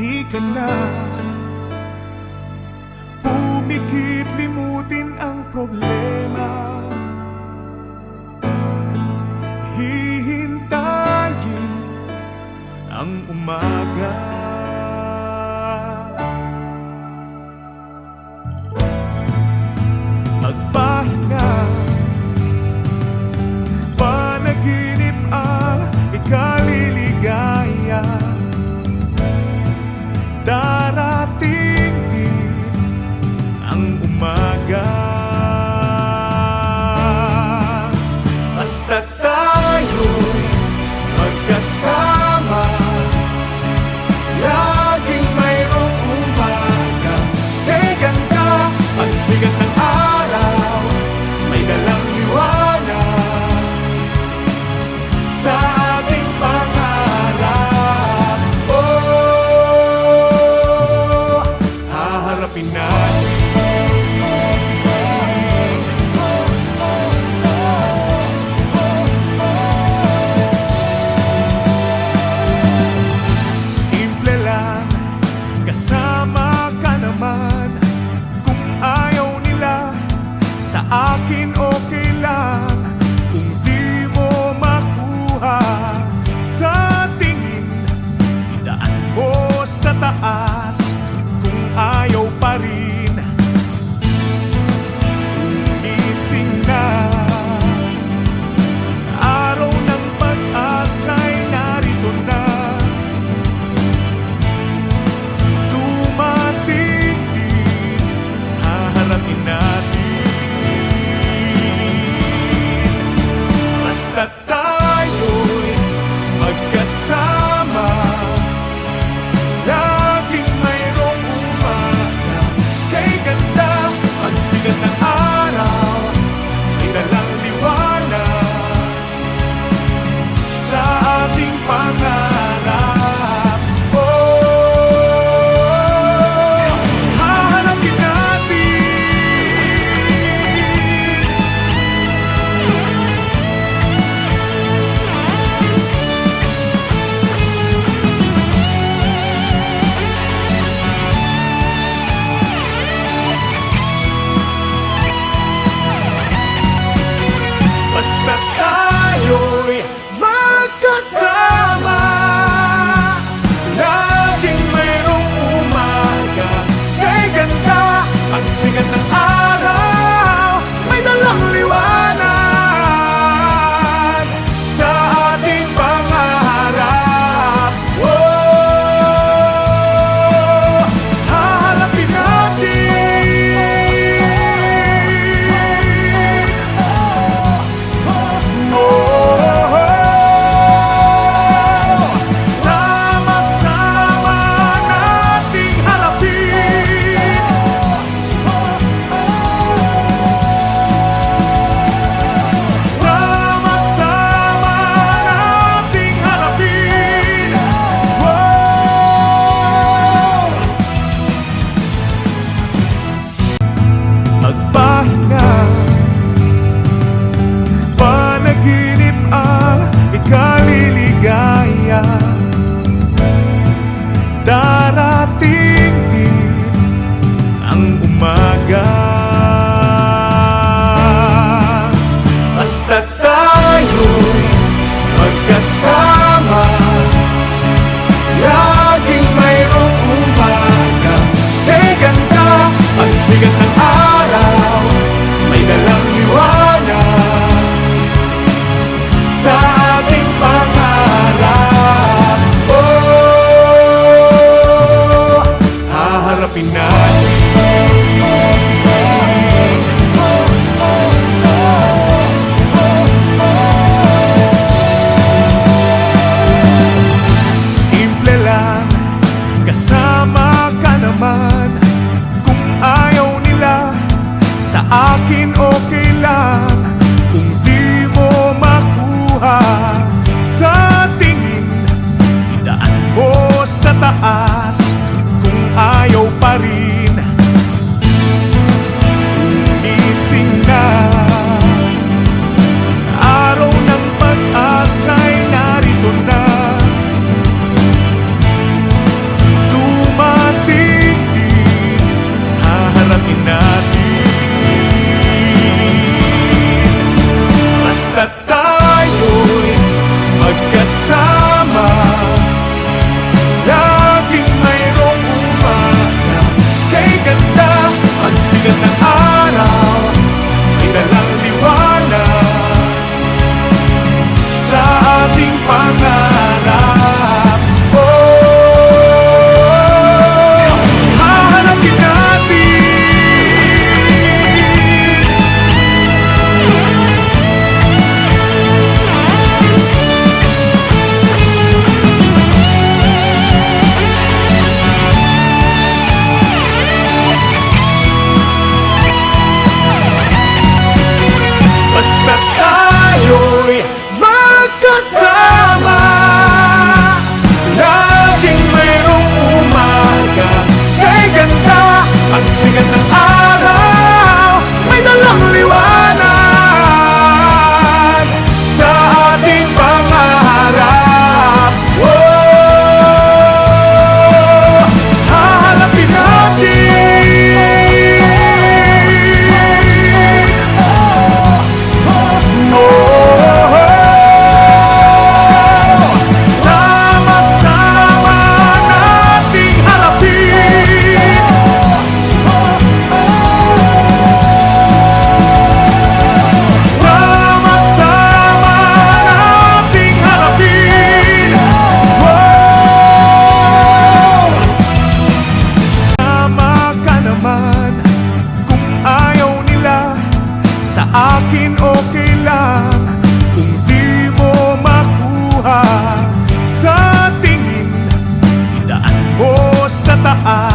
halika na. Pumikit, limutin ang problema. Hihintayin ang umaga. Magpahinga, panaginip ang ikaliligaya. Darating din ang umaga. Basta tayo'y magkasama, laging mayroong umaga. Kay ganda ang sigat ng araw, may dalang liwanag sa ating pangarap. Oh, haharapin natin. Simple lang, kasama ka naman. Kung ayaw nila, sa akin okay lang. Kung di mo makuha sa tingin, idaan mo sa taas. Kung ayaw pa rin, gising na. Araw ng pag-asa'y narito na. Dumating din, haharapin natin. Basta tayo'y magkasama, laging mayroong umaga. Kay ganda ang sigat ng araw, may dalang liwanag sa ating pangarap. Oh, hahanapin natin. Basta tayo'y magkasama, laging mayroong umaga. Kay ganda ang sigat ng araw, may dalang liwanag sa ating pangarap. Oh, hahanapin natin. Sama-sama nating harapin. Sama-sama nating harapin. Wow! Magpahinga, panaginip ang ikaliligaya. Darating din ang umaga. Basta tayo'y magkasama, laging mayroong umaga. Kay ganda ang sigat ng araw, may dalang liwanag sa ating pangarap. Oh, haharapin natin. Simple lang, kasama ka naman. Kung ayaw nila, sa akin okay lang. Kung di mo makuha sa tingin, idaan mo sa taas. Kung ayaw pa rin, gising na. Araw ng pag-asa'y narito na. sa taas